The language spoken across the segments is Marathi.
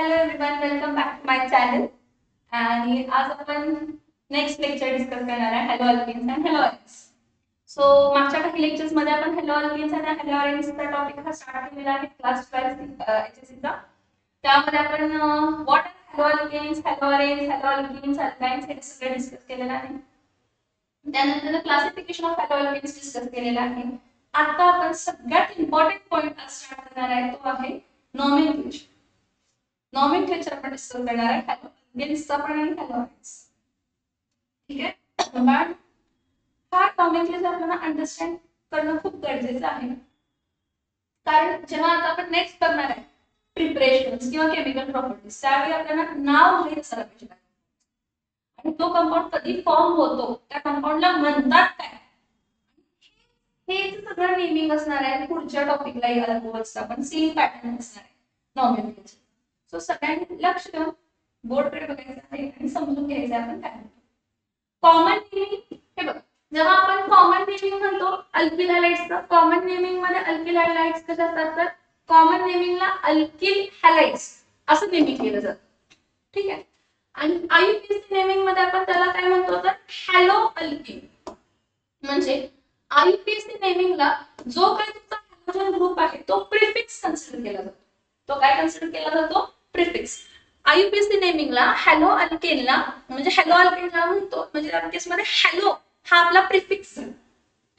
Hello everyone, welcome back to my channel. आणि आज आपण नेक्स्ट लेक्चर डिस्कस करणार आहे, haloalkanes and haloarenes. So मागच्या काही लेक्चर्स मध्ये आपण हॅलो अल्केन्स आणि हॅलो अरेन्सचा टॉपिक हा स्टार्ट केलेला आहे क्लास 12 एचएससीचा. त्यामध्ये आपण what are haloalkanes, haloarenes, haloalkanes, alkynes हे सगळं डिस्कस केलेलं आहे. त्यानंतर classification of haloalkanes discuss केलेला आहे. आता आपण सगळ्यात इम्पॉर्टंट पॉइंट स्टार्ट करणार आहे, तो आहे नॉमेनक्लेचर. नॉमेनक्लेचर आपण डिस्कस करणार आहे हॅलो अल्केन्सचा पण आणि हॅलो अरेन्स. ठीक आहे, पण हा नॉमेनक्लेचर आपल्याला अंडरस्टँड करणं खूप गरजेचं आहे, कारण जेव्हा आता आपण नेक्स्ट करणार आहे प्रिपरेशन्स किंवा केमिकल प्रॉपर्टीज, त्यावेळी आपल्याला नाव माहित असायला पाहिजे आणि तो कंपाऊंड कधी फॉर्म होतो, त्या कंपाऊंडला म्हणतात काय, हे सगळं नेमिंग असणार आहे. पुढच्या टॉपिकला यायला बोर्डचा पण सेम पॅटर्न असणार आहे नॉमेनक्लेचर. सो सगळ्यांनी लक्ष देऊन बोर्डकडे बघायचं आहे आणि समजून घ्यायचं आपण काय म्हणतो. कॉमन नेमिंग हे बघा, जेव्हा आपण कॉमन नेमिंग म्हणतो अल्किल हॅलाइड्सचं, कॉमन नेमिंग मध्ये अल्किल हॅलाइड्स कशा असतात, तर कॉमन नेमिंगला अल्किल हॅलाइड्स असं नेमिंग केलं जातं. ठीक आहे, आणि आययुपीएसी नेमिंग मध्ये आपण त्याला काय म्हणतो, तर हॅलो अल्किल. म्हणजे आययुपीएसी नेमिंगला जो काही तुमचा हॅलोजन ग्रुप आहे तो प्रिफिक्स कन्सिडर केला जातो. तो काय कन्सिडर केला जातो, प्रिफिक्स. आययुपीएसी नेमिंगला हॅलो अल्केनला म्हणजे हॅलो अल्केनला म्हणतो, म्हणजे त्या केसमध्ये हॅलो हा आपला प्रिफिक्स झाला.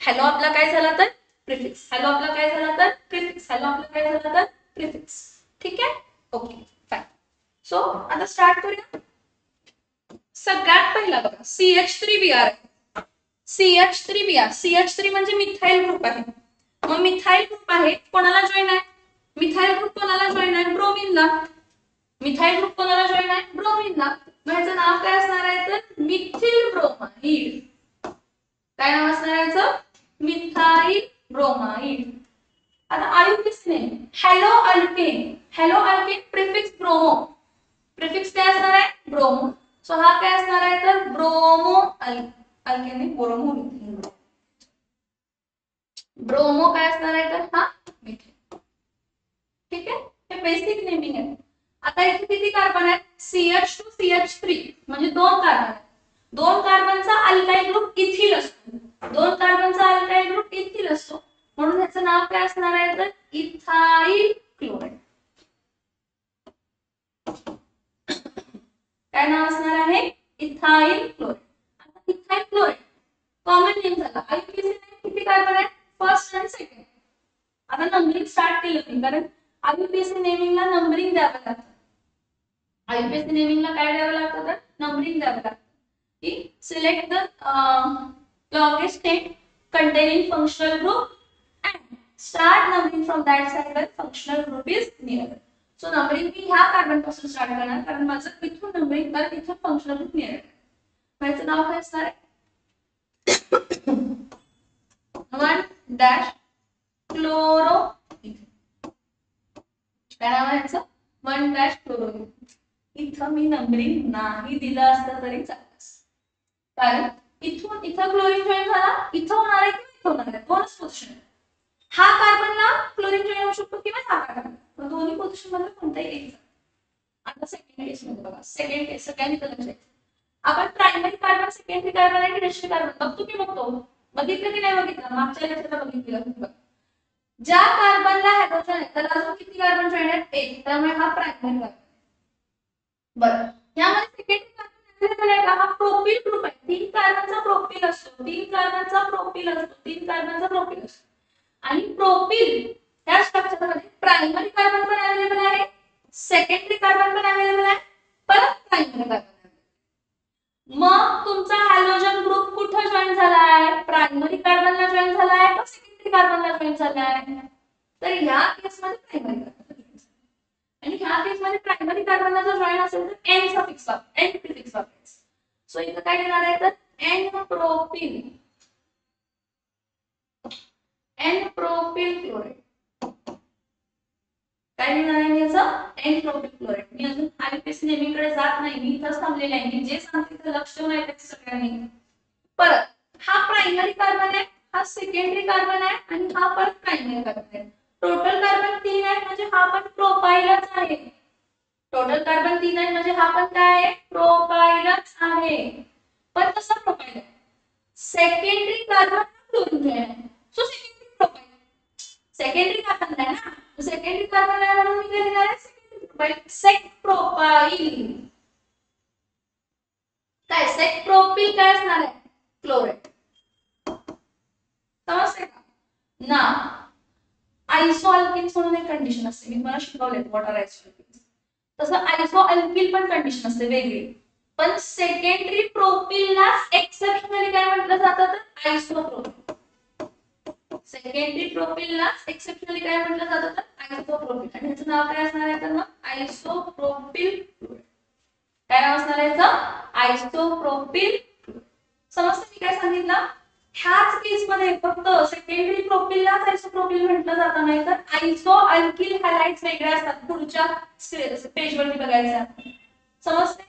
हॅलो आपला काय झाला तर प्रिफिक्स, हॅलो आपला काय झाला तर प्रिफिक्स, हॅलो आपला काय झाला तर प्रिफिक्स. ठीक आहे, ओके फाइन. सो आता स्टार्ट करूया. सगळ्यात पहिला बघा CH3Br. CH3Br, CH3 म्हणजे मिथाइल ग्रुप आहे. मग मिथाइल ग्रुप आहे, कोणाला जॉइन आहे, मिथाइल ग्रुप कोणाला जॉइन आहे, ब्रोमीनला. मिथाइल ग्रुप कोणाला जॉइन आहे, ब्रोमीनला. मग ह्याचं नाव काय असणार आहे, तर मिथिल ब्रोमाइड. काय नाव असणार आहे याचं, मिथाइल ब्रोमाइड. आता IUPAC name halo alkane, halo alkane prefix bromo, prefix काय असणार आहे, ब्रोमो. सो हा काय असणार आहे, तर bromo alkane, bromo methyl. Bromo काय असणार आहे, तर हा मिथिल. ठीक आहे, हे बेसिक नेमिंग आहे. आता इथे किती कार्बन आहेत, CH2 CH3 म्हणजे दोन कार्बन आहेत. दोन कार्बनचा अल्काइल ग्रुप इथिल असतो, दोन कार्बनचा अल्काइल ग्रुप इथिल असतो, म्हणून याचं नाव काय असणार आहे, तर इथाइल क्लोराइड. काय नाव असणार आहे, इथाइल क्लोराइड. आता इथाइल क्लोराइड कॉमन नेम झाला. आययुपीएसी नेम किती कार्बन आहे, फर्स्ट आणि सेकंड. आता नंबरिंग स्टार्ट केलं मी, कारण आययुपीएसी नेमिंगला नंबरिंग द्यावं लागतं. आययुपीएसी नेमिंगला काय द्यावं लागतं, तर नंबरिंग द्यावं लागतं. की select the longest name containing functional group and start numbering from that side where functional group is near. So numbering मी ह्या कार्बन पासून स्टार्ट करणार, कारण माझं इथून नंबरिंग कारण इथून फंक्शनल ग्रुप नियर आहे. याचं नाव काय असणार आहे, 1 क्लोरो. काय नाव आहे याचं, 1 क्लोरो. इथं मी नंबरिंग नाही दिलं असतं तरी चालेल, कारण इथून इथं क्लोरीन जॉइन झाला, इथं होणार आहे किंवा इथं होणार आहे, दोनच पोझिशन आहे. हा कार्बनला क्लोरीन जॉइन होऊ शकतो किंवा हा कार्बन, पण दोन्ही पोझिशन मध्ये कोणताही एक. आता सेकंड केस मध्ये बघा, सेकंड केस सगळ्यांनी लक्षात ठेवायचं. आपण प्रायमरी कार्बन, सेकंडरी कार्बन आणि टर्शियरी कार्बन बघतो की बघतो, बघितलं की नाही बघितलं, मागच्या लेक्चरला बघितलं. ज्या कार्बनला हायड्रोजन आहे त्याला अजून किती कार्बन जॉइन आहेत, एक, त्यामुळे हा प्रायमरी कार्बन. बरं, यामध्ये सेकंडरी कार्बन अवेलेबल आहे का, हा प्रोपील ग्रुप आहे. 3 कार्बनचा प्रोपील असतो, 3 कार्बनचा प्रोपील असतो, 3 कार्बनचा प्रोपील असतो. आणि प्रोपील त्या स्ट्रक्चर मध्ये प्रायमरी कार्बन पण अवेलेबल आहे, सेकंडरी कार्बन पण अवेलेबल आहे, परत प्रायमरी कार्बन. मग तुमचा हॅलोजन ग्रुप कुठे जॉइन झाला आहे, प्रायमरी कार्बनला जॉइन झाला आहे का सेकंडरी कार्बनला जॉइन झाला आहे, तर या केस मध्ये प्रायमरी कार्बन. आणि ह्या केस मध्ये प्रायमरी कार्बनला जर जॉइन असेल तर एन सफिक्स वापरायचा, एन प्रिफिक्स वापरायचा. सो इथं काय येणार आहे, तर N propyl, N propyl chloride. काय लिहिणार आहे याचं, एन प्रोपील क्लोराइड. मी अजून आययुपीएसी नेमिंगकडे जात नाही, मी इथंच थांबलेले आहे. मी जे सांगते ते लक्ष देऊन ऐकायचं सगळ्यांनी. परत हा प्रायमरी कार्बन आहे, हा सेकंडरी कार्बन आहे आणि हा परत प्रायमरी कार्बन आहे. टोटल कार्बन 3 आहे, म्हणजे हा पण प्रोपाइलच आहे. टोटल कार्बन 3 आहे म्हणजे हा पण काय आहे, प्रोपाईलच आहे. पण कसा प्रोपाईल आहे, सेकंडरी कार्बन क्लोरीन जॉईन आहे. So secondary profile, secondary carbon आहे ना, सेकंडरी कार्बन आहे म्हणून मी काय लिहिणार आहे, सेकंडरी प्रोपाईल. सेक प्रोपाईल काय, सेक प्रोपील काय असणार आहे, क्लोराइड. समजते का ना. आयसो अल्केन्स म्हणून एक कंडिशन असते, मी तुम्हाला शिकवले व्हॉट आर आयसो अल्केन्स. तसं आयसो अल्किल पण कंडिशन असते वेगळी. पण सेकंडरी प्रोपीलला एक्सेप्शनली काय म्हटलं जातं, तर आयसोप्रोपील. सेकंडरी प्रोपीलला एक्सेप्शनली काय म्हटलं जातं, तर आयसोप्रोपील. आणि ह्याचं नाव काय असणार आहे, तर आयसोप्रोपील. काय नाव असणार आहे याचं, आयसोप्रोपील. समजतं मी काय सांगितलं. ह्याच केस मध्ये फक्त सेकंडरी प्रोपीललाच आयसोप्रोपील म्हटलं जातं, नाही तर आयसो अल्किल हॅलाइड्स वेगळे असतात. पुढच्या पेजवरती बघायचं. समजते,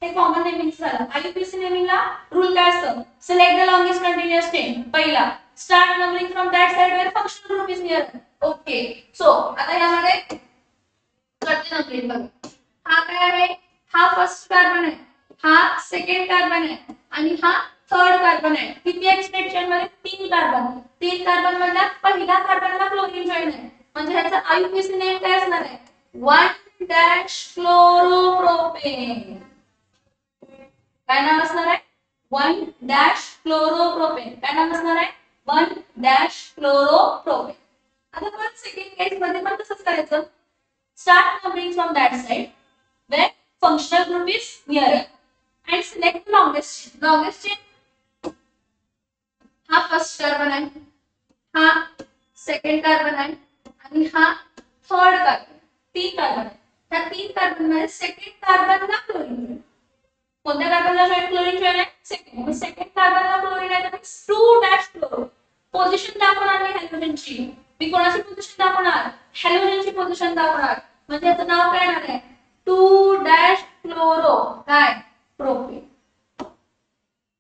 हे कॉमन नेमिंग झालं. आययुपीएससी नेमिंगला रूल काय असतं, select the longest continuous chain. पहिला, start numbering from that side where functional group is near. Okay, so आता यामध्ये करते नंबरिंग बघा. हा काय आहे, हा फर्स्ट कार्बन आहे, हा सेकंड कार्बन आहे आणि हा थर्ड कार्बन आहे. किती आहे स्टेट चेन मध्ये, 3 कार्बन. 3 कार्बन मधला पहिला कार्बनला क्लोरीन जॉइन आहे, म्हणजे ह्याचा आययुपीएससी नेम काय असणार आहे, 1 डॅश क्लोरोप्रोपेन. काय नाव असणार आहे, 1 डॅश क्लोरोप्रोपेन. काय नाव असणार आहे, 1 डॅश क्लोरोप्रोपेन. आता पण सेकंड केस मध्ये पण तसंच करायचं. Start numbering from that side where functional group is nearer and select the longest chain. Longest chain हा फर्स्ट कार्बन आहे, हा सेकंड कार्बन आहे आणि हा थर्ड कार्बन. 3 कार्बन आहे. त्या 3 कार्बन मध्ये सेकंड कार्बनला क्लोरीन जॉइन. कोणत्या कार्बनला जॉइन क्लोरीन जॉइन आहे, सेकंड. मग सेकंड कार्बनला क्लोरीन आहे तर 2 डॅश क्लोरो. पोझिशन दाखवणार मी हॅलोजनची. मी कोणाची पोझिशन दाखवणार, हॅलोजनची पोझिशन दाखवणार. म्हणजे याचं नाव काय येणार आहे, 2 डॅश क्लोरो काय प्रोपेन.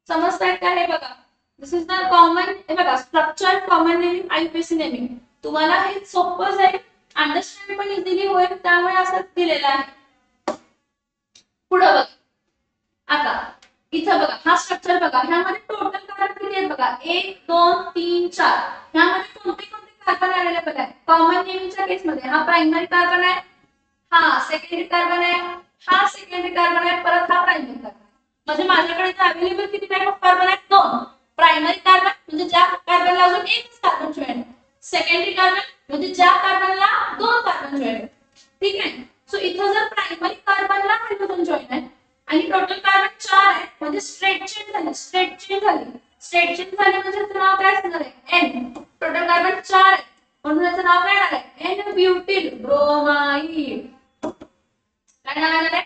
समजताय का हे बघा. दिस इज द कॉमन, हे बघा स्ट्रक्चर, कॉमन नेमिंग, आययुपीएससी नेमिंग. तुम्हाला हे सोपं जाईल, अंडरस्टँड पण इझिली होईल, त्यामुळे असं दिलेलं आहे. पुढे बघा. आता इथं बघा, हा स्ट्रक्चर बघा. ह्यामध्ये टोटल कार्बन किती आहेत बघा, 1 2 3 4. ह्यामध्ये कोणते कोणते कार्बन अवेलेबल आहे, कॉमन नेमिंगच्या केस मध्ये हा प्रायमरी कार्बन आहे, हा सेकंडरी कार्बन आहे, हा सेकंडरी कार्बन आहे, परत हा प्रायमरी कार्बन. म्हणजे माझ्याकडे इथे अवेलेबल किती टाइप ऑफ कार्बन आहेत, 2. प्रायमरी कार्बन म्हणजे ज्या कार्बनला अजून एकच कार्बन जॉइन आहे. सेकंडरी कार्बन म्हणजे ज्या कार्बनला 2 कार्बन जॉइन आहेत. ठीक आहे. सो इथं जर प्रायमरी कार्बनला हायड्रोजन जॉइन आहे आणि टोटल कार्बन 4 आहे, म्हणजे स्ट्रेट चेन झाली. स्ट्रेट चेन झाली, स्ट्रेट चेन झाली म्हणजे याचं नाव काय असणार आहे, एन. टोटल कार्बन 4 आहे म्हणून याचं नाव काय येणार आहे, एन ब्युटिल ब्रोमाइड. काय नाव येणार आहे,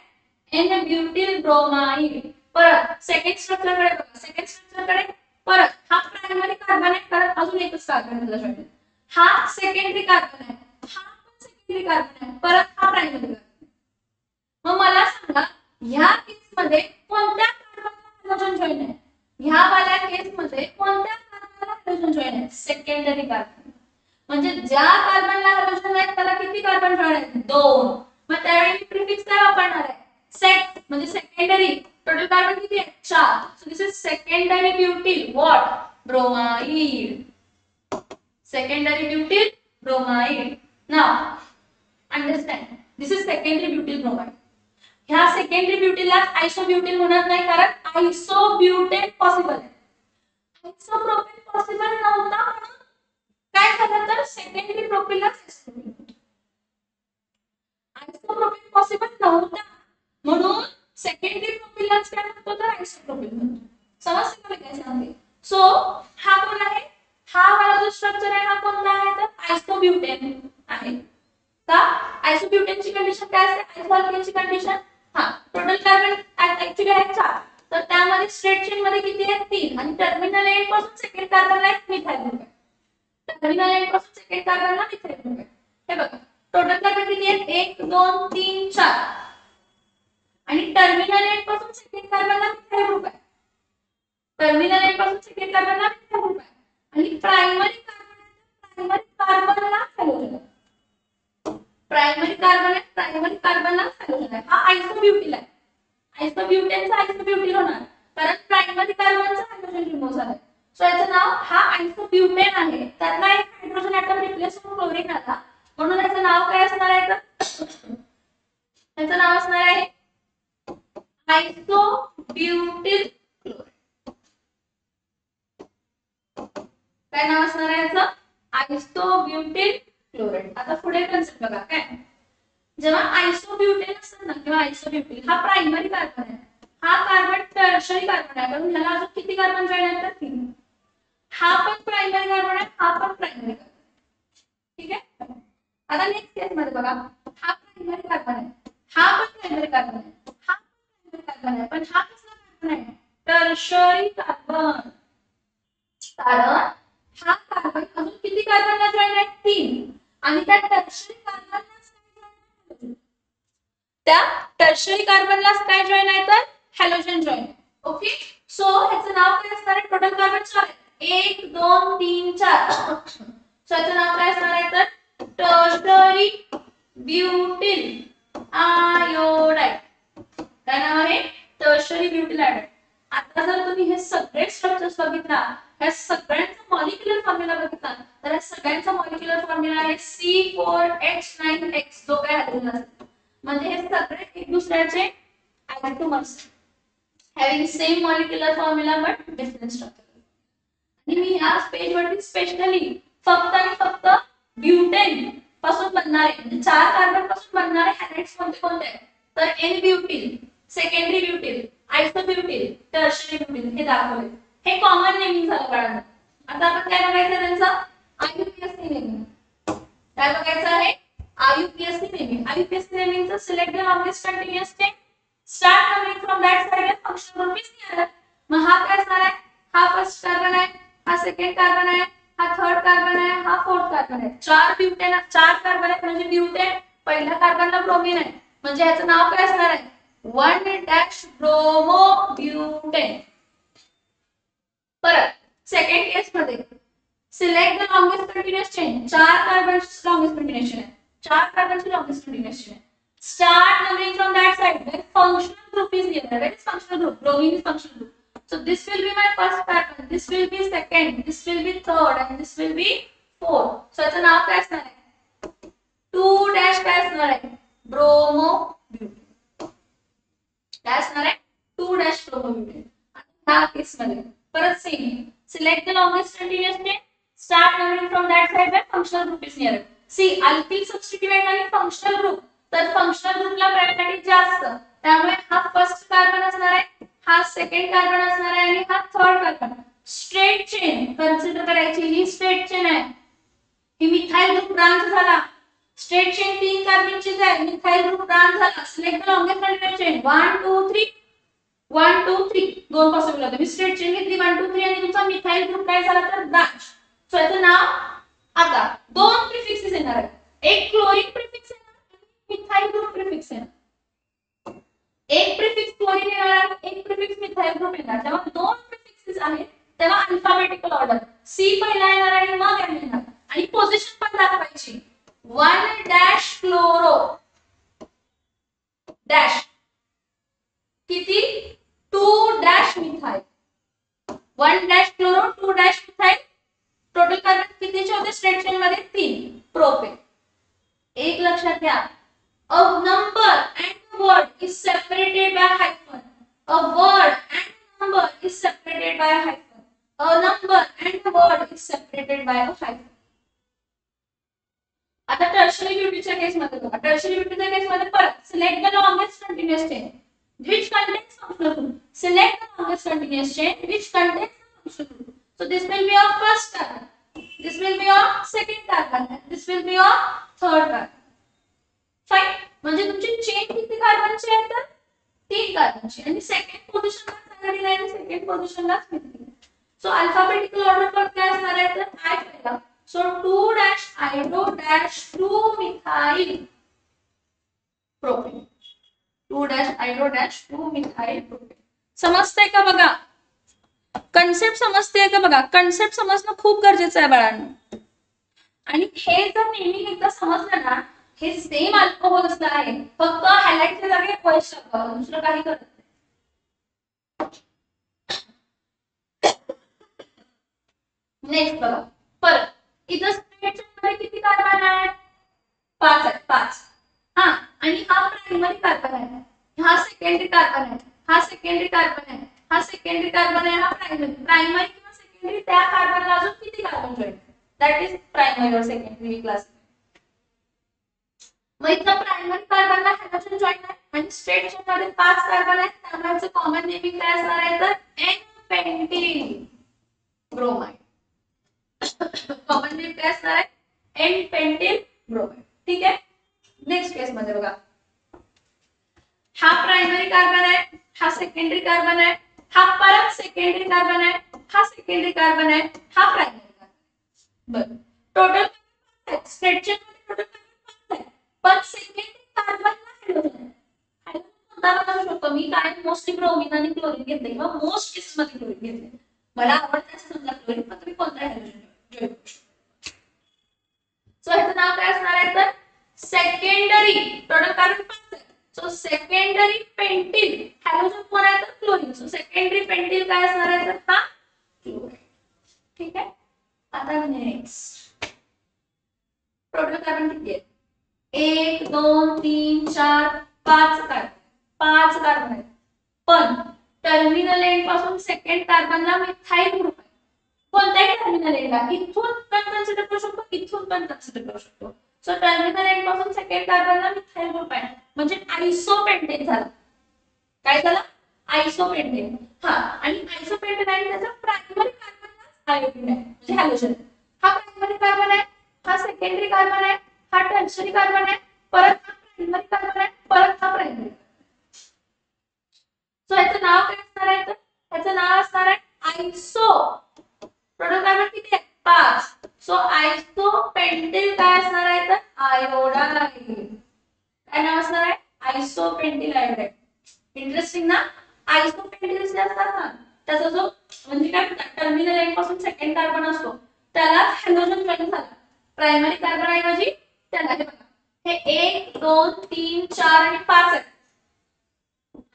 एन ब्युटिल ब्रोमाइड. परत सेकंड स्ट्रक्चर कडे बघा. सेकंड स्ट्रक्चर कडे परत हा प्रायमरी कार्बन आहे, कारण अजून एकच कार्बन त्याला जॉइन आहे. हा सेकंडरी कार्बन आहे, हा पण सेकंडरी कार्बन आहे, परत हा प्रायमरी कार्बन. मग मला सांगा, ह्या केस मध्ये कोणत्या कार्बनला हायड्रोजन जॉइन आहे, ह्या वाल्या केस मध्ये कोणत्या कार्बनला हायड्रोजन जॉइन आहे, सेकंडरी कार्बन. म्हणजे ज्या कार्बनला हायड्रोजन आहे त्याला किती कार्बन जॉइन आहेत, 2. मग त्यावेळी प्रिफिक्स काय वापरणार आहे, सेक. म्हणजे सेकंडरी. टोटल कार्बन किती आहे, 4. So this is secondary butyl what, bromide. Secondary butyl bromide. Now understand, this is secondary butyl bromide. ह्या सेकंडरी ब्युटिलला आयसोब्युटेन म्हणत नाही, कारण आयसोब्युटेन पॉसिबल आहे. आयसोप्रोपेन पॉसिबल नव्हता म्हणून काय झालं, तर सेकंडरी प्रोपीलला आयसोप्रोपेन पॉसिबल नव्हता म्हणून सेकंडरी प्रोपीललाच काय म्हणतो, तर आयसोप्रोपेन म्हणतो. समजते का मी काय सांगते. सो हा कोण आहे, हा वाला जो स्ट्रक्चर आहे हा कोणता आहे, तर आयसोब्युटेन आहे. का, आयसोब्युटेनची कंडिशन काय असते, आयसोअल्केनची कंडिशन. हा टोटल कार्बन ऍक्च्युअली आहे 4, तर त्यामध्ये स्ट्रेट चेन मध्ये किती आहेत, 3. आणि टर्मिनल एंड पासून सेकंड कार्बनला एक मिथाइल ग्रुप आहे. टर्मिनल एंड पासून सेकंड कार्बनला मिथाइल ग्रुप आहे. हे बघा टोटल कार्बन किती आहेत, 1 2 3 4. आणि टर्मिनल एंड पासून सेकंड कार्बनला मिथाइल ग्रुप आहे. टर्मिनल एंड पासून सेकंड कार्बनला मिथाइल ग्रुप आहे. आणि प्रायमरी कार्बन, प्रायमरी कार्बनला हॅलोजन आहे. प्रायमरी कार्बन आहे, प्रायमरी कार्बनला हायड्रोजन आहे. हा आयसोब्युटील आहे. आयसोब्युटेनचा आयसोब्युटील होणार कारण प्रायमरी कार्बनचा हायड्रोजन रिमूव्ह झालाय. सो याचं नाव हा आयसोब्युटेन आहे. त्यातला एक हायड्रोजन ऍटम रिप्लेस होऊन क्लोरीन आला म्हणून याचं नाव काय असणार आहे तर याचं नाव असणार आहे आयसोब्युटील क्लोराइड. काय नाव असणार आहे याचं आयसोब्युटील क्लोराइड. आता पुढे कन्सेप्ट बघा काय जेव्हा आयसोब्युटेन असतात ना किंवा आयसोब्युटील हा प्रायमरी कार्बन आहे. हा कार्बन टर्शरी कार्बन आहे कारण ह्याला अजून किती कार्बन जॉईन आहेत तर 3. हा पण प्रायमरी कार्बन आहे, हा पण प्रायमरी कार्बन. ठीक आहे. आता नेक्स्ट केस मध्ये बघा हा प्रायमरी कार्बन आहे, हा पण प्रायमरी कार्बन आहे, हा पण प्रायमरी कार्बन आहे, पण हा कसला कार्बन आहे टर्शरी कार्बन. कारण हा कार्बन अजून किती कार्बनला जॉईन आहेत 3 आणि त्या टर्शरी कार्बनलाच काय जॉईन आहे तर हॅलोजन जॉईन आहे. ओके. सो ह्याचं नाव काय असणार आहे टोटल कार्बन 4 आहे 1 2 3 4. सो ह्याचं नाव काय असणार आहे तर टर्शरी ब्युटील आयोडाइड. काय नाव आहे टर्शरी ब्युटील आयोडाइड. आता जर तुम्ही हे सगळे स्ट्रक्चर्स बघितला ह्या सगळ्यांचा मॉलिक्युलर फॉर्म्युला बघितला तर या सगळ्यांचा मॉलिक्युलर फॉर्म्युला आहे C4H9X जो काय हायड्रोजन असतो. म्हणजे हे सगळे एक दुसऱ्याचे आयसोमर्स having same molecular formula but different structure. आणि मी या पेज वरती स्पेशली फक्त आणि फक्त ब्युटेन पासून बनणारे म्हणजे 4 कार्बन पासून बनणारे हॅलाइड्स कोणते कोणते आहेत तर एन ब्युटील, सेकंडरी ब्युटील, आयसोब्युटील, टर्शरी ब्युटील हे दाखवले. हे कॉमन नेमिंग झालं बाळांनो. आता आपण काय बघायचं त्यांचं आयुपीएससी नेमिंग. काय बघायचं आहे आयुपीएससी नेमिंग. आयुपीएससी नेमिंगचं select the longest continuous chain start numbering from that side and functional group is near. मग हा काय असणार आहे हा फर्स्ट कार्बन आहे, हा सेकंड कार्बन आहे, हा थर्ड कार्बन आहे, हा फोर्थ कार्बन आहे. 4 ब्युटेन 4 कार्बन आहेत म्हणजे ब्युटेन पहिल्या कार्बनला ब्रोमीन आहे म्हणजे याचं नाव काय असणार आहे 1 ब्रोमो ब्युटेन. परत सेकंड केस मध्ये select the longest continuous chain. 4 कार्बनची लॉंगेस्ट कंटिन्युअस चेन आहे, 4 कार्बनची लॉंगेस्ट कंटिन्युअस चेन आहे. Start numbering from that side where functional group is given. Where is functional group? Bromine is functional group. So this will be my first carbon, this will be second, this will be third, and this will be fourth. So याचं नाव काय असणार आहे 2 डॅश काय असणार आहे ब्रोमो ब्युटेन. काय असणार आहे 2 डॅश ब्रोमो ब्युटेन. ह्या केस मध्ये परत same select the longest continuous chain start numbering from that side where functional group is near. See alkyl substituent आणि फंक्शनल ग्रुप तर फंक्शनल ग्रुपला प्रायोरिटी जास्त त्यामुळे हा फर्स्ट कार्बन असणार आहे, हा सेकंड कार्बन असणार आहे आणि हा third carbon. Straight chain consider करायची. ही स्ट्रेट चेन आहे, ही मिथाइल ग्रुप ब्रांच झाला. स्ट्रेट चेन 3 कार्बनचीच आहे, मिथाइल ग्रुप ब्रांच झाला. Select the longest continuous chain 1 2 3 1 2 3 दोन पॉसिबल होते. मी स्ट्रेट चेन घेतली 1 2 3 आणि तुमचा मिथाइल ग्रुप काय झाला तर ब्रांच. सो याचं नाव आता 2 प्रिफिक्सेस येणार आहेत. एक chlorine prefix methyl group prefix आहे. एक प्रिफिक्स क्लोरीन येणार आणि एक प्रिफिक्स मिथाइल ग्रुप येणार. जेव्हा 2 प्रिफिक्सेस आहेत तेव्हा अल्फाबेटिकल ऑर्डर सी पहिला येणार आणि मग एम येणार आणि पोझिशन पण दाखवायची 1 डॅश क्लोरो डॅश किती 2 dash methyl. 1 dash chloro 2 dash methyl. Total carbon कितीचे होते स्ट्रेट चेन मध्ये 3 प्रोपेन. एक लक्षात घ्या a number and a word is separated by a hyphen. A word and a number is separated by a hyphen. A number and a word is separated by a hyphen. आता टर्शरी ब्युटीच्या केस मध्ये बघा. टर्शरी ब्युटीच्या केस मध्ये परत select the longest continuous chain which contains functional group. Select the longest continuous chain which contains the functional group. So this will be your first carbon, this will be your second carbon, and this will be your third carbon. Fine. म्हणजे तुमची चेन किती कार्बनची आहे तर 3 कार्बनची आणि सेकंड पोझिशनला सांगितली नाही आणि सेकंड पोझिशनला सांगितली. सो अल्फाबेटिकल ऑर्डर पर काय असणार आहे तर आय पहिला. So 2 dash iodo dash 2 methyl propane. 2 dash iodo dash 2 methyl propane. समजतंय का बघा कन्सेप्ट समजतेय का बघा. कन्सेप्ट समजणं खूप गरजेचं आहे बाळांनो. आणि हे जर नेहमी एकदा समजलं ना हे सेम अल्कोहोल्सला आहे, फक्त हॅलाइडच्या जागी OH टाकावा, दुसरं काही करत नाही. नेक्स्ट बघा, परत इथं स्ट्रेटच्या मध्ये किती कार्बन आहे? 5 आहे, 5. हा, आणि हा प्रायमरी कार्बन आहे, हा सेकंडरी कार्बन आहे, हा सेकंडरी कार्बन आहे, हा सेकंडरी कार्बन आहे, हा प्रायमरी. प्रायमरी किंवा सेकंडरी त्या कार्बनला अजून किती carbon join? That is primary और सेकंडरी क्लास. मग इथं प्रायमरी कार्बनला हायड्रोजन जॉईन आहे आणि स्ट्रेट चेन मध्ये 5 कार्बन आहेत, त्यामुळे कॉमन नेमिंग काय असणार आहे तर n pentyl bromide. Common name काय असणार आहे? N pentyl bromide. ठीक आहे. नेक्स्ट केस मध्ये बघा, हा प्रायमरी कार्बन आहे, हा सेकंडरी कार्बन आहे, हा परत सेकंडरी कार्बन आहे, हा सेकंडरी कार्बन आहे, हा प्रायमरी कार्बन. बरं, टोटल स्ट्रेट चेन मध्ये टोटल कार्बन 5 आहे, पण सेकंडरी कार्बनला हायड्रोजन आहे. हायड्रोजन कोणता बनवू शकतो मी? काय मोस्टली ब्रोमीन आणि क्लोरीन घेतले किंवा मोस्ट केसेस मध्ये क्लोरीन घेतले. मला आवडतं समजा क्लोरीन, पण तुम्ही कोणता हायड्रोजन जॉईन करू शकता. सो ह्याचं नाव काय असणार आहे तर सेकंडरी. टोटल कार्बन 5 आहे, सो सेकंडरी पेंटिल. हायड्रोजन कोण आहे तर क्लोरीन. सो सेकंडरी पेंटिल काय असणार आहे तर हा क्लोरीन. ठीक आहे. आता नेक्स्ट, टोटल कार्बन किती आहे? 1 2 3 4 5 कार्बन. 5 कार्बन आहेत, पण टर्मिनल एंड पासून सेकंड कार्बनला मिथाइल ग्रुप आहे. कोणत्याही टर्मिनल एंडला, इथून पण कन्सिडर करू शकतो, इथून पण कन्सिडर करू शकतो. सो टर्मिनल एंड पासून सेकंड कार्बनला मिथाइल ग्रुप आहे, म्हणजे आयसोपेंटेन झाला. काय झालं? आयसोपेंटेन. हा, आणि आयसोपेंटेन आहे त्याचा प्रायमरी कार्बनला आयोडीन आहे, म्हणजे हॅलोजन. हा प्रायमरी कार्बन आहे, हा सेकंडरी कार्बन आहे, हा टर्शियरी कार्बन आहे, परत हा प्रायमरी कार्बन आहे, परत हा प्रायमरी. सो याचं नाव काय असणार आहे तर याचं नाव असणार आहे आयसो. टोटल कार्बन किती आहे? 5. सो आयसोपेंटिल काय असणार आहे तर आयोडाईड. काय नाव असणार आहे? आयसोपेंटिल आयोडाईड. इंटरेस्टिंग ना? आयसोपेंटिल जे असतात ना, त्याचा जो म्हणजे काय टर्मिनल एंड पासून सेकंड कार्बन असतो, त्याला हॅलोजन जॉईन झाला. प्रायमरी कार्बन ऐवजी त्याला हे बघा, हे 1 2 3 4 आणि 5 आहे.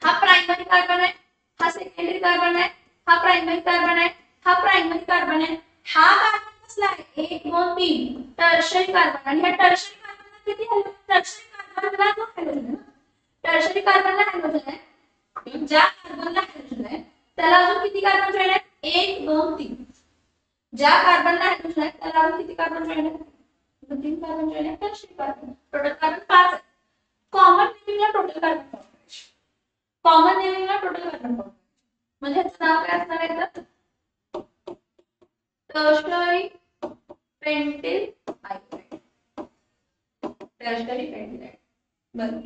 हा प्रायमरी कार्बन आहे, हा सेकंडरी कार्बन आहे, हा प्रायमरी कार्बन आहे, हा प्रायमरी कार्बन आहे, हा कार्बन कसला आहे? 1 2 3 टर्शियरी कार्बन. आणि ह्या टर्शियरी कार्बनला किती हॅलोजन? टर्शियरी कार्बनला जो हॅलोजन आहे ना, टर्शियरी कार्बनला हॅलोजन आहे, ज्या कार्बनला हॅलोजन आहे त्याला अजून किती कार्बन जॉईन आहेत? 1 2 3. ज्या कार्बनला हॅलोजन आहे त्याला अजून किती कार्बन जॉईन आहेत? 3 कार्बन जॉईन आहेत. Tertiary carbon. टोटल कार्बन 5 आहे. कॉमन नेमिंगला टोटल कार्बन, कॉमन नेमिंगला टोटल कार्बन म्हणजे ह्याचं नाव काय असणार आहे तर tertiary pentyl iodide. Tertiary pentyl iodide. बरं,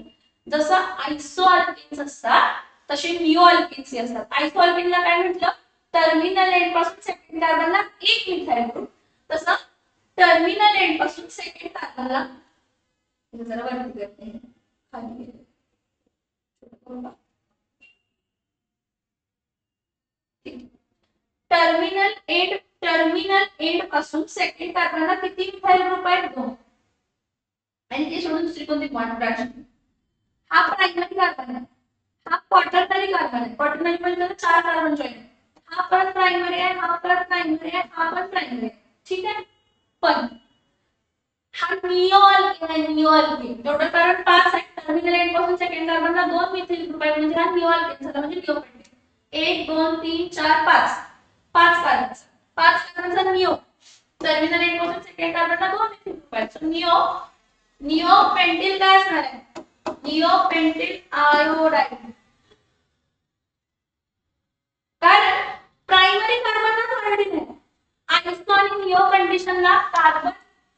जसं आयसो अल्केन्स असतात तसे निओ अल्केन्स असतात. आयसो अल्केनला काय म्हटलं? टर्मिनल एंड पासून सेकंड कार्बनला एक मिथाइल ग्रुप. तसं टर्मिनल एंड पासून सेकंड कार्बनला जरा वरती करते खाली टर्मिनल एंड पासून सेकंड कार्बनला किती मिथाइल ग्रुप आहेत? 2. आणि ते सोडून दुसरी कोणती बॉन्ड ब्रांच? हा प्रायमरी कार्बन आहे, हा क्वाटर्नरी कार्बन आहे. क्वाटर्नरी म्हणजे 4 कार्बन जॉईन आहे. हा पण प्रायमरी आहे, हा पण प्रायमरी आहे, हा पण प्रायमरी आहे. ठीक आहे. पण हा निओ अल्केन आहे, निओ अल्केन. टोटल कार्बन 5 आहे, टर्मिनल एंड पासून सेकंड कार्बनला 2 मिथाइल ग्रुप आहेत, म्हणजे हा निओ अल्केन झाला, म्हणजे निओ पेंटेन. 1 2 3 4 5 5 कार्बन. 5 कार्बनचा निओ. टर्मिनल एंड पासून सेकंड कार्बनला 2 मिथाइल ग्रुप आहेत. सो निओ पेंटिल काय असणार आहे? Neo pentyl iodide. कारण प्रायमरी कार्बनला आयोडीन आहे. आयसो आणि निओ कंडिशनला कार्बन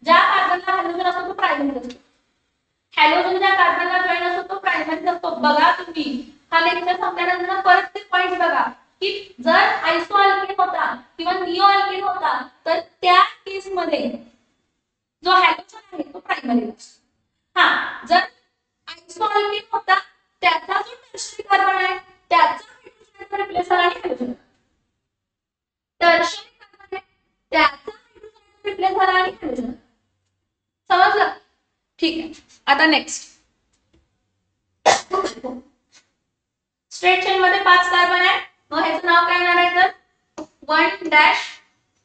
ज्या कार्बनला हॅलोजन असतो तो प्रायमरी असतो. हॅलोजन ज्या कार्बनला जॉईन असतो तो प्रायमरी असतो. बघा तुम्ही हा लेक्चर संपल्यानंतर परत ते पॉइंट बघा की जर आयसो अल्केन होता किंवा निओ अल्केन होता तर त्या केस मध्ये जो हॅलोजन आहे तो प्रायमरी असतो. हा, जर आयसो अल्केन होता त्याचा जो टर्शियरी कार्बन आहे त्याचा हायड्रोजन रिप्लेस झाला आणि हॅलोजन. टर्शियरी कार्बन आहे त्याचा हायड्रोजन रिप्लेस झाला आणि हॅलोजन. समजलं? ठीक आहे. आता नेक्स्ट स्ट्रेट चेन मध्ये 5 कार्बन आहे, मग ह्याचं नाव काय येणार आहे तर 1 डॅश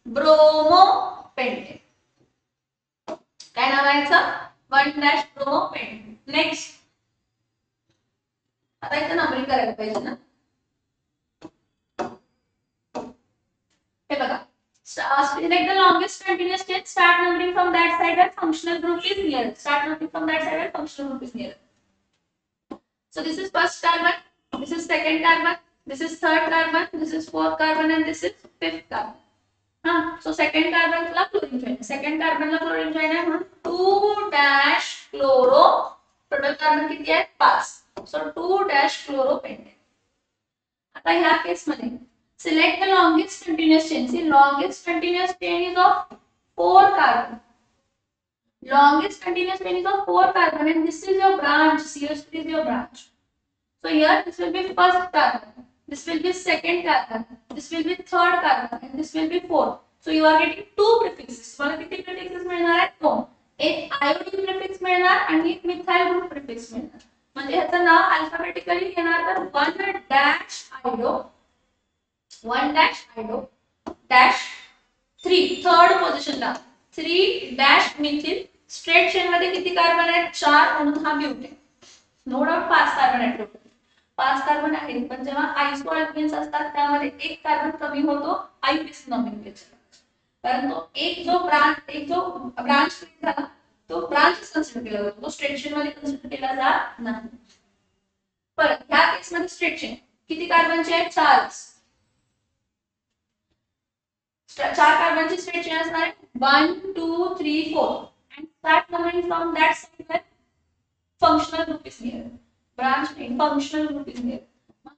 ब्रोमो पेंटेन. काय नाव आहे याचं 1 डॅश ब्रोमो पेंटेन. नेक्स्ट आता इथं नंबरिंग करायला पाहिजे ना. हे बघा select the longest continuous chain, start numbering from that side and functional group is near. Start numbering from that side and functional group is near. So this is first carbon, this is second carbon, this is third carbon, this is fourth carbon and this is fifth carbon. So second carbon ला chlorine join, second carbon ला chlorine join आहे म्हणून 2 dash chloro, total carbon किती आहे 5. So 2 dash chloropentane. आता ह्या केस मध्ये select the longest continuous chain. See, longest continuous chain is of 4 carbon. Longest continuous chain is of 4 carbon and this is your branch. CH3 is your branch. So here this will be first carbon, this will be second carbon, this will be third carbon and this will be fourth. So you are getting 2 prefixes. तुम्हाला किती prefixes मिळणार आहेत 2. एक iodine prefix मिळणार आणि एक methyl group prefix मिळणार. म्हणजे ह्याचं नाव अल्फाबेटिकली येणार तर 1 dash iodine, 1 dash iodine dash 3 third पोझिशनला 3 dash methyl. स्ट्रेट चेन मध्ये किती कार्बन आहेत 4 म्हणून हा ब्युटेन. नो डाउट 5 कार्बन आहेत टोटल, 5 कार्बन आहेत, पण जेव्हा आयसो अल्केन्स असतात त्यामध्ये एक कार्बन कमी होतो आयपीसी नॉमेनक्लेचर, कारण तो एक जो ब्रांच झाला तो ब्रांच कन्सिडर केला जातो, तो स्ट्रेट चेन मध्ये कन्सिडर केला जात नाही. परत ह्या केस मध्ये स्ट्रेट चेन किती कार्बनचे आहेत 4 कार्बनची स्ट्रेट चेन असणार आहे 1 2 3 4 and start numbering from that side where functional group is near. Branch name functional group is near.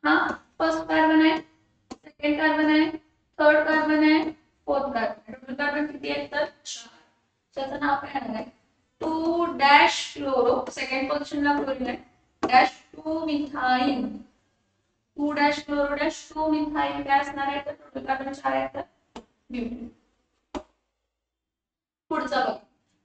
हा फर्स्ट कार्बन आहे, सेकंड कार्बन आहे, थर्ड कार्बन आहे, फोर्थ कार्बन. टोटल कार्बन किती आहेत तर 4. त्याचं नाव काय आहे 2 डॅश क्लोरो, सेकंड पोझिशनला क्लोरीन आहे, dash 2 methyl, 2 dash chloro dash 2 methyl काय असणार आहे तर टोटल कार्बन 4 आहेत तर ब्युटेन. पुढचा बघा,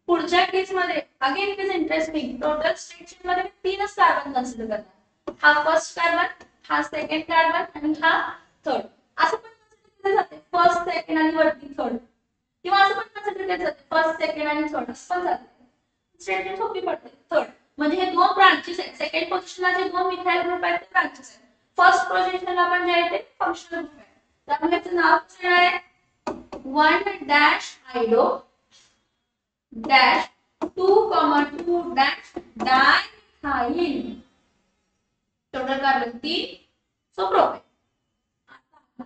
पुढच्या केस मध्ये again it is interesting. Total straight chain मध्ये 3च कार्बन कन्सिडर करणार. हा फर्स्ट कार्बन, हा सेकंड कार्बन आणि हा थर्ड. असं पण कन्सिडर केले जाते फर्स्ट सेकंड आणि वरती थर्ड, किंवा असं पण कन्सिडर केले जाते फर्स्ट सेकंड आणि थर्ड, असं पण जाते. स्ट्रेट चेन सोपी पडते. थर्ड म्हणजे हे दोन ब्रांचेस आहेत, सेकंड पोझिशनला जे दोन मिथाइल ग्रुप आहेत ते ब्रांचेस आहेत, फर्स्ट पोझिशनला पण जे आहे ते फंक्शनल ग्रुप आहे. त्यामुळे याचं नाव कसं येणार आहे 1 dash iodo dash 2,2 dash dimethyl. Total carbon 3. So propane.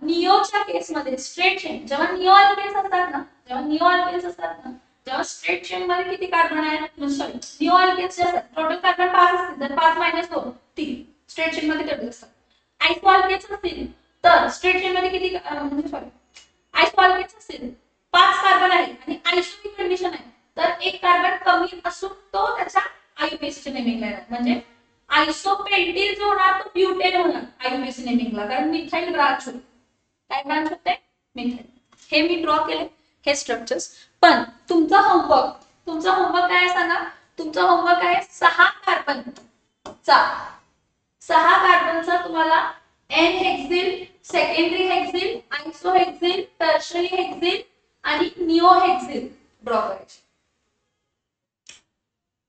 निओच्या केस मध्ये स्ट्रेट चेन जेव्हा निओ अल्केन्स असतात ना, जेव्हा स्ट्रेट चेन मध्ये किती कार्बन आहे sorry neo alkanes total carbon 5 असतील तर 5 - 2 3 स्ट्रेट चेन मध्ये टोटल असतात. आयसो अल्केन्स असतील तर स्ट्रेट चेन मध्ये किती म्हणजे सॉरी आयसो अल्केन्स असतील 5 कार्बन आहेत आणि आयसोमिक कंडिशन आहे तर एक कार्बन कमी असून तो त्याच्या आययुपीएसी नेमिंगला येणार, म्हणजे आयसोपेंटीन जो होणार तो ब्युटेन होणार आययुपीएसी नेमिंगला, कारण मिथाइल ब्रांच होते. काय ब्रांच होते मिथाइल. हे मी ड्रॉ केले हे स्ट्रक्चर्स. पण तुमचा होमवर्क काय आहे सांगा. तुमचा होमवर्क आहे 6 कार्बनचा तुम्हाला n hexyl, secondary hexyl, iso hexyl, tertiary hexyl आणि निओ हेक्सिल ड्रॉ करायचे.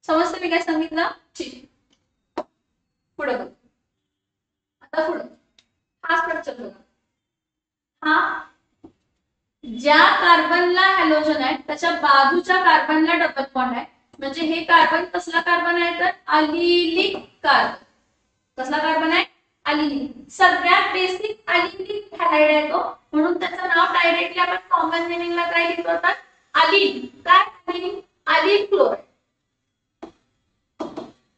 समजतं मी काय सांगितलं. ठीक, पुढे बघ. आता पुढे हा स्ट्रक्चर बघा. हा ज्या कार्बनला हॅलोजन आहे त्याच्या बाजूच्या कार्बनला डबल बॉन्ड आहे, म्हणजे हे कार्बन कसला कार्बन आहे तर अलिलिक कार्बन. कसला कार्बन आहे अलिलिक. सगळ्यात बेसिक अलिलिक हॅलाइड आहे तो, म्हणून त्याचं नाव डायरेक्टली आपण कॉमन नेमिंगला काय लिहितो तर अलिल. काय अलिल क्लोराइड.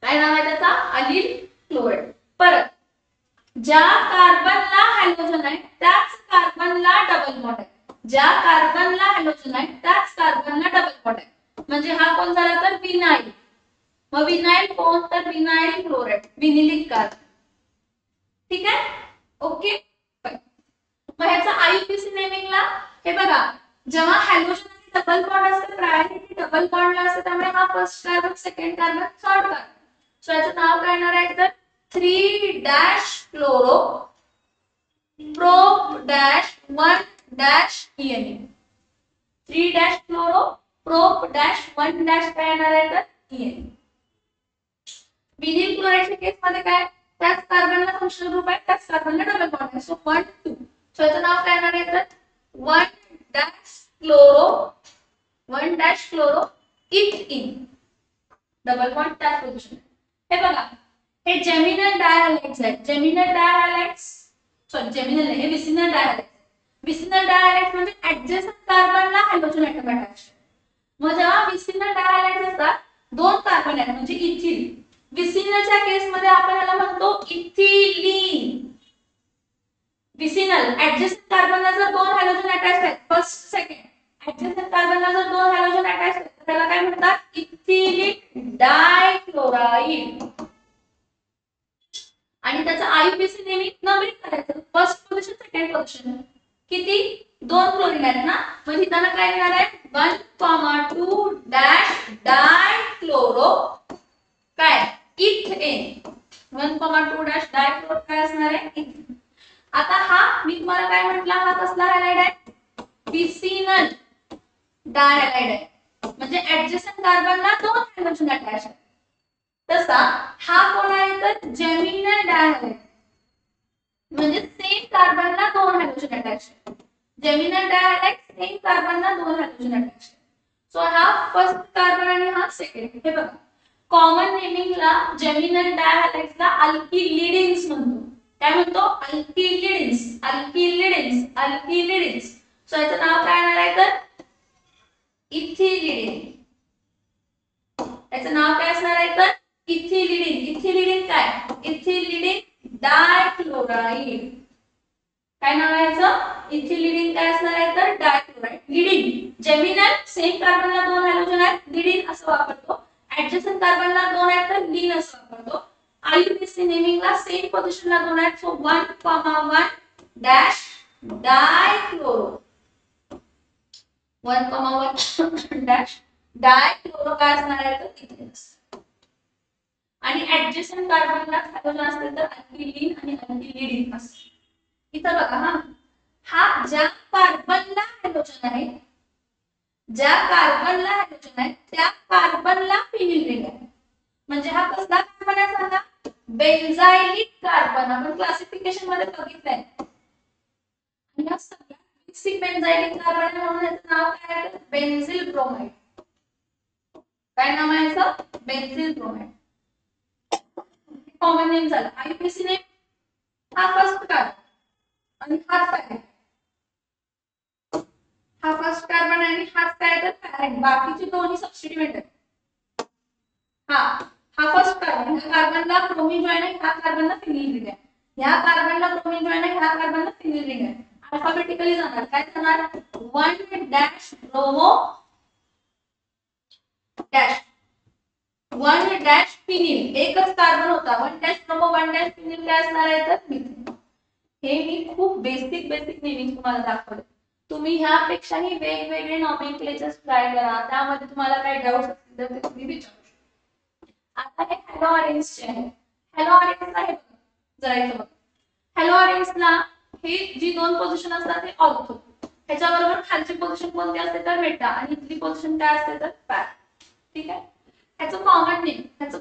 काय नाव आहे त्याचा अलिल क्लोराइड. परत ज्या कार्बनला हॅलोजन आहे त्याच कार्बनला डबल बॉन्ड आहे, ज्या कार्बनला हॅलोजन आहे त्याच कार्बनला डबल बॉन्ड आहे, म्हणजे हा कोण झाला तर विनाइल. मग विनाइल कोण तर विनाइल क्लोराइड, विनिलिक कार्बन. ठीक आहे ओके. मग ह्याचा आययुपीएसी नेमिंगला हे बघा, जेव्हा हॅलोजन आणि डबल बॉन्ड असते, प्रायोरिटी डबल बॉन्डला असते, त्यामुळे हा first carbon, second carbon, third carbon. So याचं नाव काय येणार आहे तर 3 dash chloro prop dash 1 dash ENA. 3 dash chloro prop dash 1 dash काय येणार आहे तर ENA. विनिल क्लोराइडच्या केस मध्ये काय, त्याच कार्बनला फंक्शनल ग्रुप आहे, त्याच कार्बनला डबल बॉन्ड आहे. सो 1 2. सो याचं नाव काय येणार आहे तर 1 dash chloro ethene. Double bond त्याच पोझिशन. हे बघा, हे जेमिनल डायहॅलाइड्स आहेत. जेमिनल डायहॅलाइड्स, सॉरी जेमिनल नाही, हे विसिनल डायहॅलाइड्स. विसिनल डायहॅलाइड्स म्हणजे ऍडजसंट कार्बनला हायड्रोजन ऍटम अटॅच. मग जेव्हा विसिनल डायहॅलाइड्स असतात, दोन कार्बन आहेत म्हणजे इथिल. विसिनलच्या केस मध्ये आपण याला म्हणतो इथिलीन. विसिनल ऍडजसंट कार्बनला जर दोन हायड्रोजन अटॅच आहेत, फर्स्ट सेकंड, ऍडजसंट कार्बनला जर दोन हायड्रोजन अटॅच आहेत, त्याला काय म्हणतात इथिलीन डायक्लोराइड. आणि त्याचा आययुपीएसी नेहमी नंबरिंग करायचं, फर्स्ट पोझिशन, सेकंड पोझिशन. किती, 2 क्लोरीन आहेत ना, मग इथं काय येणार आहे 1,2 डॅश डायक्लोरो काय इथेन. 1,2 डॅश डायक्लोरो काय असणार आहे इथेन. आता हा मी तुम्हाला काय म्हटलं, हा कसला हॅलाइड आहे, विसिनल डायहॅलाइड आहे, म्हणजे ऍडजसंट कार्बनला दोन हायड्रोजन अटॅच आहेत. तसा हा कोण आहे तर जेमिनल डायहॅलाइड, म्हणजे सेम कार्बनला दोन हायड्रोजन अटॅच आहेत. जेमिनल डायहॅलाइड सेम कार्बनला दोन हायड्रोजन अटॅच आहेत. सो हा फर्स्ट कार्बन आणि हा सेकंड. हे बघा, कॉमन नेमिंगला जेमिनल डायहॅलाइड्सला अल्किलिडिन्स म्हणतो. काय म्हणतो, अल्किलिडिन्स, अल्किलिडिन्स, अल्किलिडिन्स. सो याचं नाव काय येणार आहे तर इथिलिडिन. याचं नाव काय असणार आहे तर इथिलिडिन. इथिलिडिन काय, इथिलिडिन डायक्लोराइड. काय नाव आहे याचं, इथिलिडिन काय असणार आहे तर डायक्लोराइड. लिडिन, जेमिनल सेम कार्बनला दोन हायड्रोजन आहेत, लिडिन असं वापरतो. ऍडजसंट कार्बनला दोन आहेत तर लीन असं वापरतो. आययुपीएसी नेमिंगला सेम पोझिशनला दोन आहेत, सो 1,1 डॅश डायक्लोरो. 1,1 डॅश डायक्लोरो काय असणार आहे तर इथेन. आणि ऍडजसंट कार्बनला हायड्रोजन असतील तर अल्किलीन आणि अल्किलिडिन असते. इथं बघा, हा ज्या कार्बनला हायड्रोजन आहे, ज्या कार्बनला हायड्रोजन आहे त्या कार्बनला फिनिल रिंग आहे. म्हणजे हा कसला कार्बन आहे सांगा, बेन्झाइलिक कार्बन. आपण क्लासिफिकेशन मध्ये बघितलंय. या सगळ्यात बेसिक बेन्झाइलिक कार्बन आहे, म्हणून याचं नाव काय आहे बेन्झिल ब्रोमाइड. काय नाव आहे याचं, बेन्झिल ब्रोमाइड. कॉमन नेम झालं. आययुपीएसी नेम, हा फर्स्ट कार्बन आणि हाच पॅरेंट. हा फर्स्ट कार्बन आणि हाच काय तर पॅरेंट, बाकीचे दोन्ही सबस्टिट्यूएंट आहेत. हा हा फर्स्ट कार्बन, ह्या कार्बनला ब्रोमीन जॉइन आहे, ह्या कार्बनला फिनिल रिंग आहे. ह्या कार्बनला ब्रोमीन जॉइन आहे, ह्या कार्बनला फिनिल रिंग आहे. अल्फाबेटिकली जाणार, काय जाणार 1 dash bromo dash 1 dash phenyl. एकच कार्बन होता, 1 डॅश ब्रोमो 1 डॅश फिनिल काय असणार आहे तर मिथेन. हे मी खूप बेसिक नेमिंग तुम्हाला दाखवले. तुम्ही ह्यापेक्षाही वेगवेगळे नॉमेनक्लेचर्स ट्राय करा, त्यामध्ये तुम्हाला काही डाऊट्स असतील तर ते तुम्ही विचारू शकता. आता हे हॅलो ऑरेंजचे आहे. हॅलो ऑरेंजला हे जरा इथं बघा. हॅलो ऑरेंजला हे जी दोन पोझिशन असतात ते ऑर्थो, ह्याच्याबरोबर खालची पोझिशन कोणती असते तर मेटा आणि इथली पोझिशन काय असते तर पॅर. ठीक आहे. ह्याचं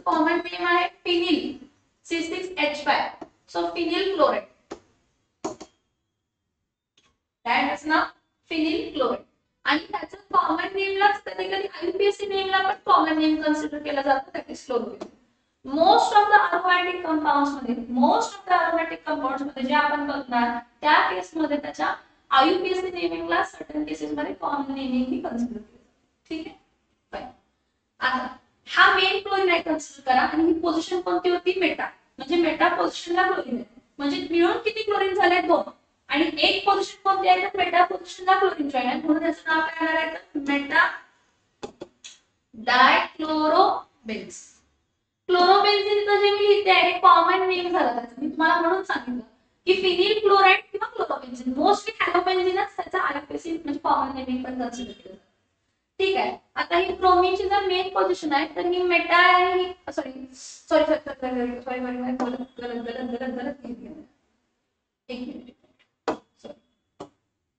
कॉमन नेम आहे phenyl C6H5. So phenyl chloride. That's ना फिनिल क्लोराइड. आणि त्याचं कॉमन नेमला कधी कधी आययुपीएसी नेमला पण कॉमन नेम कन्सिडर केला जातो, दॅट इज फ्लोरोविन. Most of the aromatic compounds मध्ये जे आपण बघणार त्या केस मध्ये त्याच्या आययुपीएसी नेमिंगला सर्टन केसेस मध्ये कॉमन नेमिंग ही कन्सिडर केलं जातं. ठीक आहे, फाइन. आता हा मेन क्लोरीन आहे कन्सिडर करा, आणि ही पोझिशन कोणती होती मेटा, म्हणजे मेटा पोझिशनला क्लोरीन आहे. म्हणजे मिळून किती क्लोरीन झाले 2, आणि एक पोझिशन कोणती आहे तर मेटा पोझिशनला क्लोरीन जॉइन आहे, म्हणून त्याचं नाव काय येणार आहे तर मेटा डायक्लोरोबेन्झ. क्लोरोबेन्झिन तर जे मी लिहिते आहे कॉमन नेम झालं त्याचं, मी तुम्हाला म्हणून सांगितलं की फिनिल क्लोराइड किंवा क्लोरोबेन्झिन. मोस्टली हॅलोबेन्झिनच त्याचा आययुपीएसी म्हणजे कॉमन नेमिंग पण कन्सिडर केलं जातं. ठीक आहे. आता ही ब्रोमीनची जर मेन पोझिशन आहे तर ही मेटा आणि sorry sorry sorry sorry sorry गलत गलत गलत गलत गलत एक मिनिट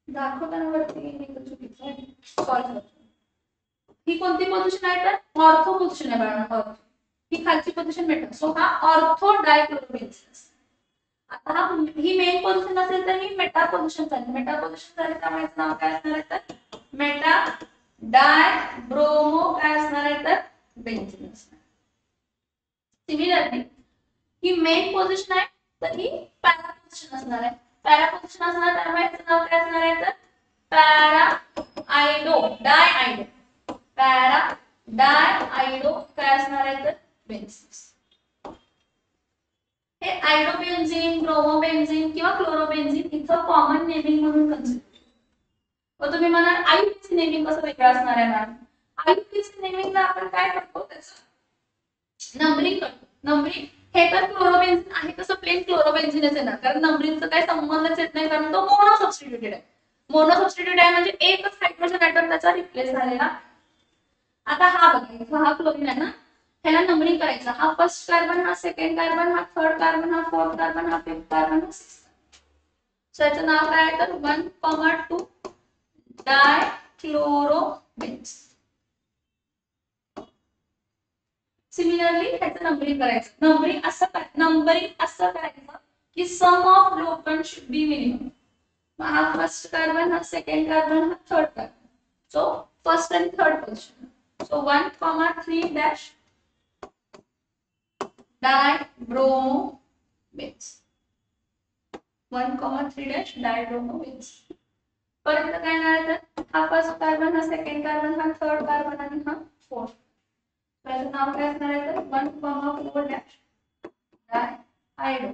दाखवताना वरती चुकीचं आहे. सॉरी. ही कोणती पोझिशन आहे तर ऑर्थो पोझिशन आहे बाळा. ऑर्थो ही खालची पोझिशन मेटा. सो हा ऑर्थो डायक्लोरोबेन्झिन. आता हा ही मेन पोझिशन असेल तर ही मेटा पोझिशन झाली. मेटा पोझिशन झाली त्यामुळे नाव काय असणार आहे तर मेटा डाय ब्रोमो काय असणार आहे तर बेन्झिन असणार. सिमिलरली ही मेन पोझिशन आहे तर ही पॅरा पोझिशन असणार आहे. पॅरा पोझिशन असणार त्यामुळे याचं नाव काय असणार आहे तर पॅरा आयडो डाय आयडो. पॅरा डाय आयडो काय असणार आहे तर बेन्झिन. हे आयडोबेन्झिन, ब्रोमोबेन्झिन किंवा क्लोरोबेन्झिन इथं कॉमन नेमिंग म्हणून कन्सिडर. मग तुम्ही म्हणाल आययुपीएसी नेमिंग कसं वेगळं असणार आहे मॅडम. आययुपीएसी नेमिंगला आपण काय करतो त्याचं नंबरिंग करतो. नंबरिंग हे तर क्लोरोबेन्झिन आहे तसं प्लेन क्लोरोबेन्झिनच आहे ना, कारण नंबरिंगचा काही संबंधच येत नाही कारण तो मोनो सबस्टिट्यूटेड आहे. मोनो सबस्टिट्यूट आहे म्हणजे एकच हायड्रोजन ऍटम त्याचा रिप्लेस झालेला. आता हा बघा हा क्लोरीन आहे ना, ह्याला नंबरिंग करायचं. हा फर्स्ट कार्बन, हा सेकंड कार्बन, हा थर्ड कार्बन, हा फोर्थ कार्बन, हा फिफ्थ कार्बन, हा सिक्स्थ. सो याचं नाव काय आहे तर 1,2 डायक्लोरोबेन्झ. सिमिलरली ह्याचं नंबरिंग करायचं. नंबरिंग असं करायचं की sum of locant should be minimum. हा फर्स्ट कार्बन, हा सेकंड कार्बन, हा थर्ड कार्बन. सो फर्स्ट आणि third position. So 1,3 dash dibromobenz. 1,3 dash dibromobenz. परत काय येणार तर हा फर्स्ट कार्बन, हा सेकंड कार्बन, हा थर्ड कार्बन आणि हा फोर्थ. त्याचं नाव काय असणार आहे तर 1,4 डॅश डाय आयडो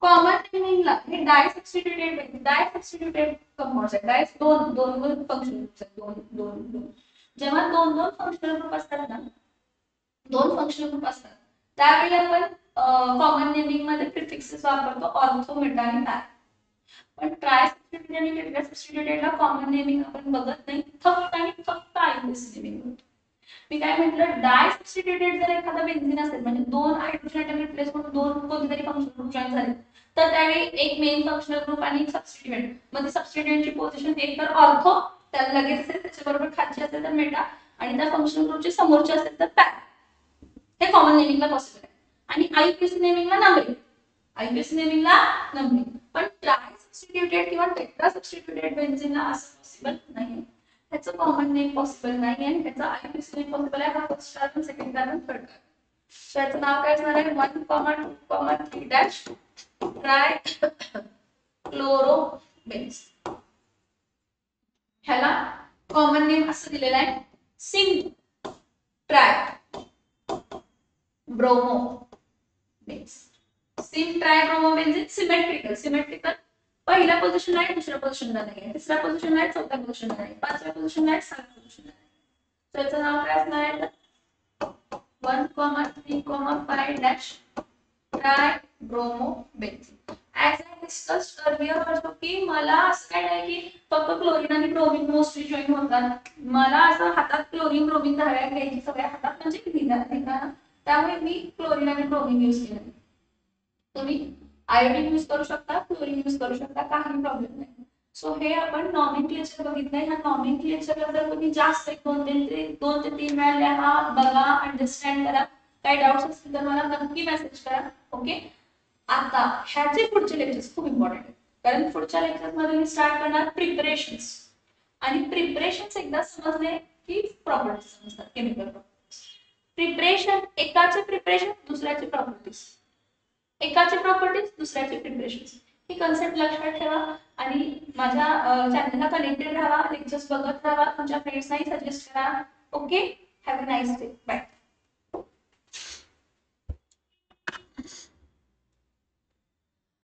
कॉमन नेमिंगला हे डाय सबस्टिट्यूटेड कंपाऊंड्स आहेत. डाय दोन दोन फंक्शनल ग्रुप्स आहेत. दोन जेव्हा दोन फंक्शनल ग्रुप असतात ना, दोन फंक्शनल ग्रुप असतात त्यावेळी आपण कॉमन नेमिंग मध्ये प्रिफिक्सेस वापरतो ऑर्थो, मेटा आणि पॅरा. पण ट्राय सबस्टिट्यूटेड आणि टेट्रा सबस्टिट्यूटेडला कॉमन नेमिंग आपण बघत नाही. फक्त आययुपीएसी नेमिंग. मी काय म्हटलं डाय सबस्टिट्यूटेड जर एखादा बेन्झिन असेल म्हणजे दोन हायड्रोजन ऍटम रिप्लेस करून दोन कोणतेतरी फंक्शनल ग्रुप जॉइन झाले तर त्यावेळी एक मेन फंक्शनल ग्रुप आणि एक सबस्टिट्यूएंट. मध्ये सबस्टिट्यूएंटची पोझिशन एक तर ऑर्थो त्याला लगेच असेल, त्याच्याबरोबर खालची असेल तर मेटा आणि त्या फंक्शनल ग्रुपची समोरची असेल तर पॅरा. हे कॉमन नेमिंगला पॉसिबल आहे. आणि आययुपीएसी नेमिंगला नंबरिंग. आययुपीएसी नेमिंगला नंबरिंग. पण ट्राय सबस्टिट्यूटेड किंवा टेट्रा सबस्टिट्यूटेड बेन्झिनला असं पॉसिबल नाही. त्याचं कॉमन नेम पॉसिबल नाही आणि त्याचा आययुपीएसी नेम पॉसिबल आहे. हा first carbon, second carbon, third carbon. So याचं नाव काय असणार आहे 1,2 डॅश ट्राय क्लोरोबेन्झ. ह्याला कॉमन नेम असं दिलेलं आहे sym tri bromobenz. Sym tri bromobenzene symmetrical पहिल्या पोझिशनला आहे, दुसऱ्या पोझिशनला नाही, तिसऱ्या पोझिशनला आहे, चौथ्या पोझिशनला नाही, पाचव्या पोझिशनला आहे, सहाव्या पोझिशनला नाही. तर याचं नाव काय असणार आहे तर 1,3,5 dash tri bromobenzene. As I discussed earlier also की मला असं काय नाही की फक्त क्लोरीन आणि ब्रोमीन मोस्टली जॉईन होतात. मला असं हातात क्लोरीन ब्रोमीन धाव्या घ्यायची सगळ्या हातात म्हणजे लिहिणार त्यामुळे मी क्लोरीन आणि ब्रोमीन यूज केलं. तुम्ही आयोडीन यूज करू शकता, क्लोरीन यूज करू शकता, काही प्रॉब्लेम नाही. सो हे आपण नॉमेनक्लेचर बघितलंय. ह्या नॉमेनक्लेचरला जर तुम्ही जास्त 2 ते 3 वेळा लिहा, बघा, अंडरस्टँड करा. काही डाऊट्स असतील तर मला नक्की मेसेज करा. ओके. आता ह्याचे पुढचे लेक्चर्स खूप इम्पॉर्टंट आहेत कारण पुढच्या लेक्चर्स मध्ये मी स्टार्ट करणार प्रिपरेशन्स. आणि प्रिपरेशन्स एकदा समजले की प्रॉपर्टीज समजतात, केमिकल प्रॉपर्टीज. प्रिपरेशन एकाचे प्रिपरेशन दुसऱ्याचे प्रॉपर्टीज, एकाचे प्रॉपर्टीज दुसऱ्याचे प्रिपरेशन्स. ही कन्सेप्ट लक्षात ठेवा आणि माझ्या चॅनलला कनेक्टेड राहा, लेक्चर्स बघत राहा, तुमच्या फ्रेंड्सनाही सजेस्ट करा. Okay. Have a nice day. Bye.